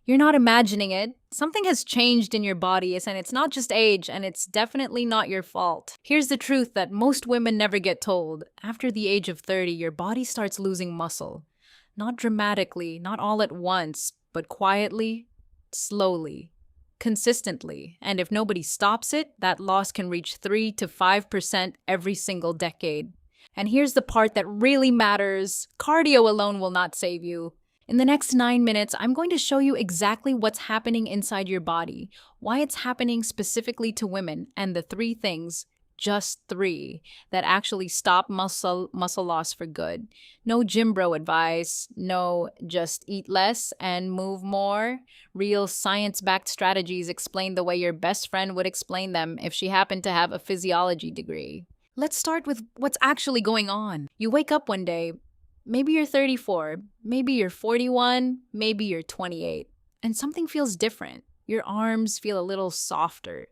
You're not imagining it. Something has changed in your body, and it's not just age, and it's definitely not your fault. Here's the truth that most women never get told. After the age of 30, your body starts losing muscle. Not dramatically, not all at once, but quietly, slowly, consistently. And if nobody stops it, that loss can reach 3 to 5% every single decade. And here's the part that really matters: cardio alone will not save you. In the next 9 minutes, I'm going to show you exactly what's happening inside your body, why it's happening specifically to women, and the three things, just three, that actually stop muscle loss for good. No gym bro advice, no just eat less and move more. Real science-backed strategies explained the way your best friend would explain them if she happened to have a physiology degree. Let's start with what's actually going on. You wake up one day. Maybe you're 34, maybe you're 41, maybe you're 28, and something feels different. Your arms feel a little softer.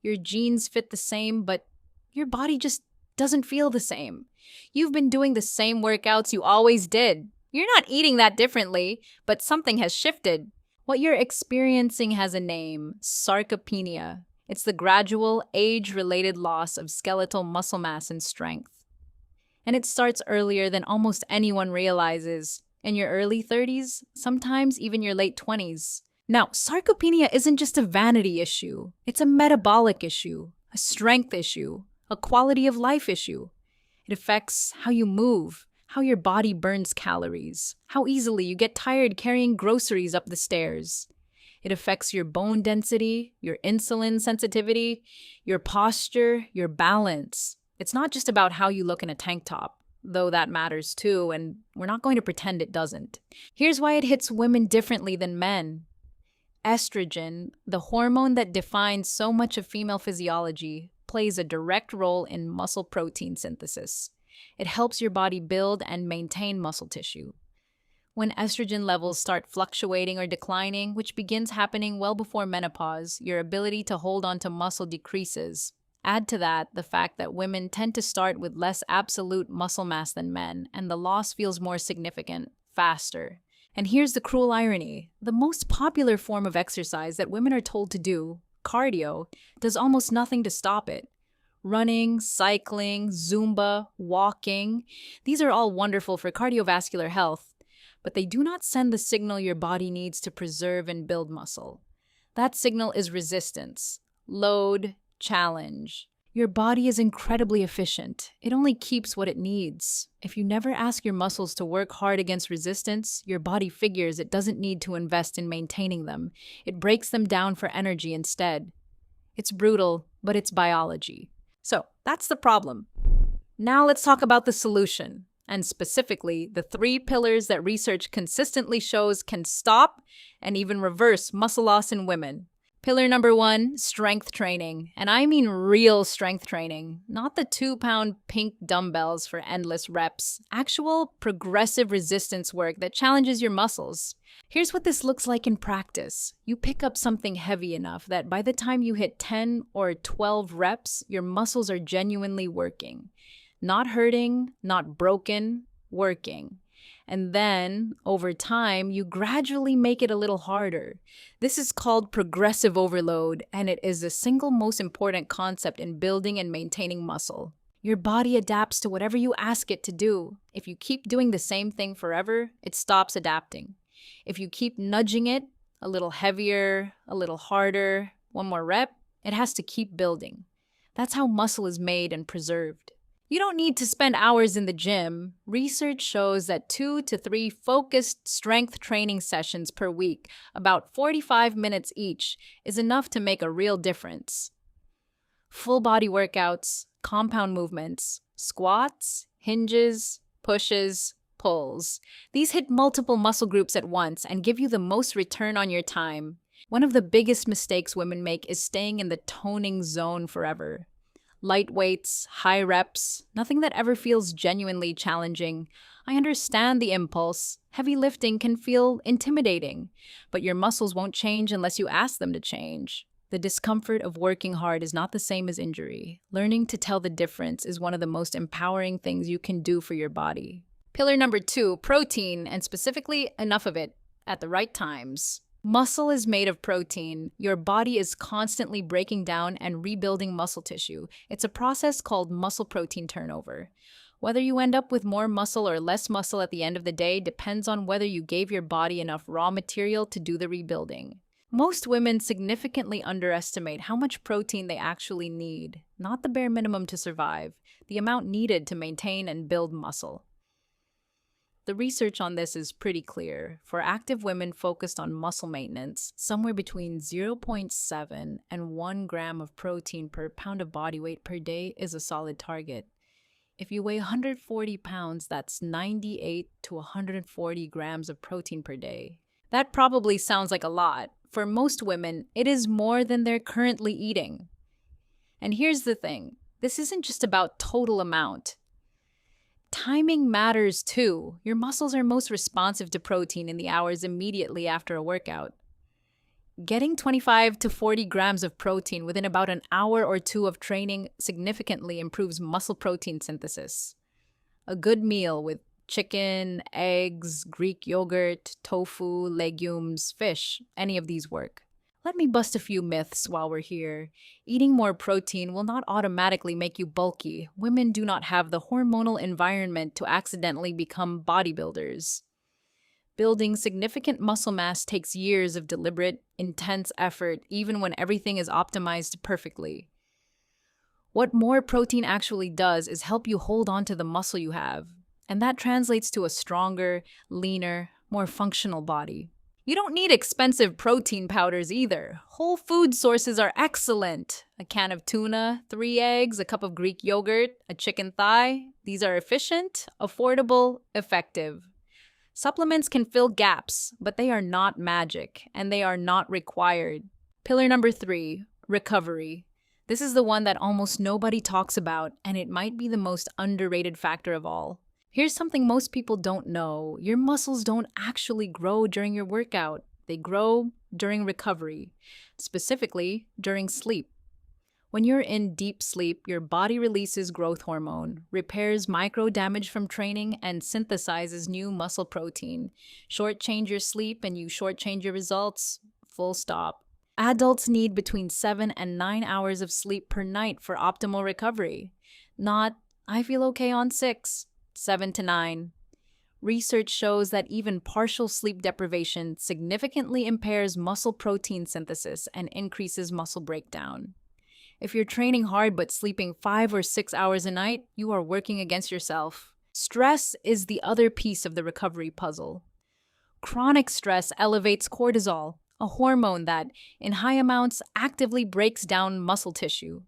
Your jeans fit the same, but your body just doesn't feel the same. You've been doing the same workouts you always did. You're not eating that differently, but something has shifted. What you're experiencing has a name: sarcopenia. It's the gradual, age-related loss of skeletal muscle mass and strength. And it starts earlier than almost anyone realizes. In your early 30s, sometimes even your late 20s. Now, sarcopenia isn't just a vanity issue. It's a metabolic issue, a strength issue, a quality of life issue. It affects how you move, how your body burns calories, how easily you get tired carrying groceries up the stairs. It affects your bone density, your insulin sensitivity, your posture, your balance. It's not just about how you look in a tank top, though that matters too, and we're not going to pretend it doesn't. Here's why it hits women differently than men. Estrogen, the hormone that defines so much of female physiology, plays a direct role in muscle protein synthesis. It helps your body build and maintain muscle tissue. When estrogen levels start fluctuating or declining, which begins happening well before menopause, your ability to hold onto muscle decreases. Add to that the fact that women tend to start with less absolute muscle mass than men, and the loss feels more significant, faster. And here's the cruel irony: the most popular form of exercise that women are told to do, cardio, does almost nothing to stop it. Running, cycling, Zumba, walking, these are all wonderful for cardiovascular health, but they do not send the signal your body needs to preserve and build muscle. That signal is resistance, load, challenge. Your body is incredibly efficient. It only keeps what it needs. If you never ask your muscles to work hard against resistance, your body figures it doesn't need to invest in maintaining them. It breaks them down for energy instead. It's brutal, but it's biology. So that's the problem. Now let's talk about the solution, and specifically the three pillars that research consistently shows can stop and even reverse muscle loss in women. Pillar number 1, strength training. And I mean real strength training, not the 2-pound pink dumbbells for endless reps. Actual progressive resistance work that challenges your muscles. Here's what this looks like in practice. You pick up something heavy enough that by the time you hit 10 or 12 reps, your muscles are genuinely working. Not hurting, not broken, working. And then, over time, you gradually make it a little harder. This is called progressive overload, and it is the single most important concept in building and maintaining muscle. Your body adapts to whatever you ask it to do. If you keep doing the same thing forever, it stops adapting. If you keep nudging it, a little heavier, a little harder, one more rep, it has to keep building. That's how muscle is made and preserved. You don't need to spend hours in the gym. Research shows that 2 to 3 focused strength training sessions per week, about 45 minutes each, is enough to make a real difference. Full body workouts, compound movements, squats, hinges, pushes, pulls. These hit multiple muscle groups at once and give you the most return on your time. One of the biggest mistakes women make is staying in the toning zone forever. Light weights, high reps, nothing that ever feels genuinely challenging. I understand the impulse. Heavy lifting can feel intimidating, but your muscles won't change unless you ask them to change. The discomfort of working hard is not the same as injury. Learning to tell the difference is one of the most empowering things you can do for your body. Pillar number 2, protein, and specifically enough of it at the right times. Muscle is made of protein. Your body is constantly breaking down and rebuilding muscle tissue. It's a process called muscle protein turnover. Whether you end up with more muscle or less muscle at the end of the day depends on whether you gave your body enough raw material to do the rebuilding. Most women significantly underestimate how much protein they actually need, not the bare minimum to survive, the amount needed to maintain and build muscle. The research on this is pretty clear. For active women focused on muscle maintenance, somewhere between 0.7 and 1 gram of protein per pound of body weight per day is a solid target. If you weigh 140 pounds, that's 98 to 140 grams of protein per day. That probably sounds like a lot. For most women, it is more than they're currently eating. And here's the thing, this isn't just about total amount. Timing matters too. Your muscles are most responsive to protein in the hours immediately after a workout. Getting 25 to 40 grams of protein within about an hour or two of training significantly improves muscle protein synthesis. A good meal with chicken, eggs, Greek yogurt, tofu, legumes, fish, any of these work. Let me bust a few myths while we're here. Eating more protein will not automatically make you bulky. Women do not have the hormonal environment to accidentally become bodybuilders. Building significant muscle mass takes years of deliberate, intense effort, even when everything is optimized perfectly. What more protein actually does is help you hold on to the muscle you have, and that translates to a stronger, leaner, more functional body. You don't need expensive protein powders either. Whole food sources are excellent. A can of tuna, 3 eggs, a cup of Greek yogurt, a chicken thigh. These are efficient, affordable, effective. Supplements can fill gaps, but they are not magic, and they are not required. Pillar number 3, recovery. This is the one that almost nobody talks about, and it might be the most underrated factor of all. Here's something most people don't know. Your muscles don't actually grow during your workout. They grow during recovery, specifically during sleep. When you're in deep sleep, your body releases growth hormone, repairs micro damage from training, and synthesizes new muscle protein. Shortchange your sleep and you shortchange your results. Full stop. Adults need between 7 and 9 hours of sleep per night for optimal recovery. Not, I feel okay on 6. 7 to 9. Research shows that even partial sleep deprivation significantly impairs muscle protein synthesis and increases muscle breakdown. If you're training hard but sleeping 5 or 6 hours a night, you are working against yourself. Stress is the other piece of the recovery puzzle. Chronic stress elevates cortisol, a hormone that, in high amounts, actively breaks down muscle tissue.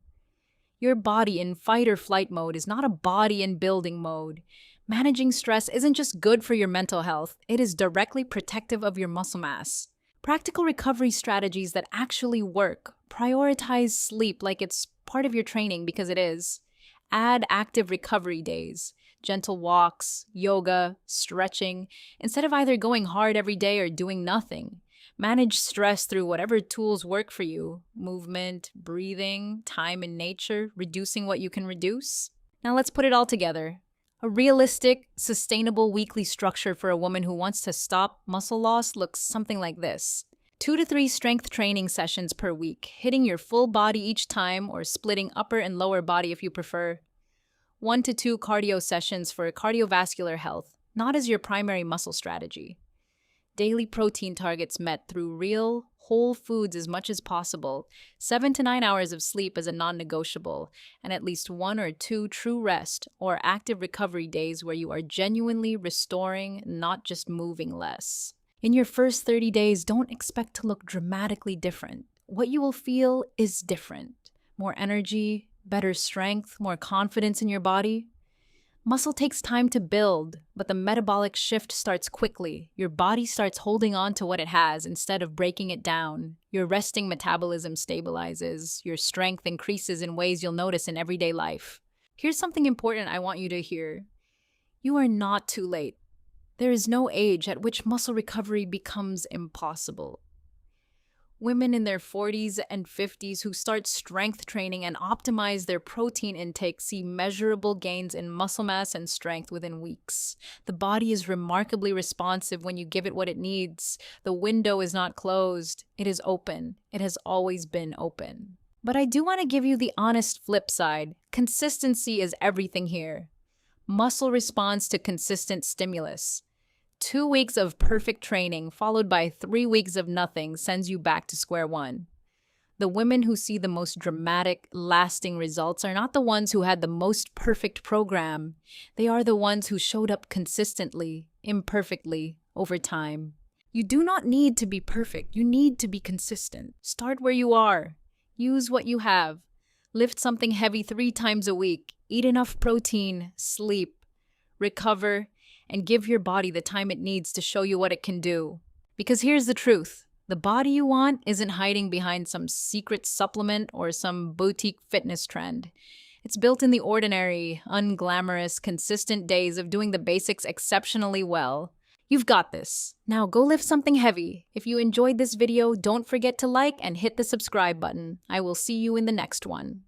Your body in fight or flight mode is not a body in building mode. Managing stress isn't just good for your mental health, it is directly protective of your muscle mass. Practical recovery strategies that actually work. Prioritize sleep like it's part of your training because it is. Add active recovery days, gentle walks, yoga, stretching, instead of either going hard every day or doing nothing. Manage stress through whatever tools work for you. Movement, breathing, time in nature, reducing what you can reduce. Now let's put it all together. A realistic, sustainable weekly structure for a woman who wants to stop muscle loss looks something like this. 2 to 3 strength training sessions per week, hitting your full body each time or splitting upper and lower body if you prefer. 1 to 2 cardio sessions for cardiovascular health, not as your primary muscle strategy. Daily protein targets met through real, whole foods as much as possible, 7 to 9 hours of sleep as a non-negotiable, and at least 1 or 2 true rest or active recovery days where you are genuinely restoring, not just moving less. In your first 30 days, don't expect to look dramatically different. What you will feel is different. More energy, better strength, more confidence in your body. Muscle takes time to build, but the metabolic shift starts quickly. Your body starts holding on to what it has instead of breaking it down. Your resting metabolism stabilizes. Your strength increases in ways you'll notice in everyday life. Here's something important I want you to hear. You are not too late. There is no age at which muscle recovery becomes impossible. Women in their 40s and 50s who start strength training and optimize their protein intake see measurable gains in muscle mass and strength within weeks. The body is remarkably responsive when you give it what it needs. The window is not closed, it is open. It has always been open. But I do want to give you the honest flip side. Consistency is everything here. Muscle responds to consistent stimulus. 2 weeks of perfect training followed by 3 weeks of nothing sends you back to square one. The women who see the most dramatic, lasting results are not the ones who had the most perfect program. They are the ones who showed up consistently, imperfectly, over time. You do not need to be perfect. You need to be consistent. Start where you are. Use what you have. Lift something heavy 3 times a week. Eat enough protein. Sleep. Recover. And give your body the time it needs to show you what it can do. Because here's the truth. The body you want isn't hiding behind some secret supplement or some boutique fitness trend. It's built in the ordinary, unglamorous, consistent days of doing the basics exceptionally well. You've got this. Now go lift something heavy. If you enjoyed this video, don't forget to like and hit the subscribe button. I will see you in the next one.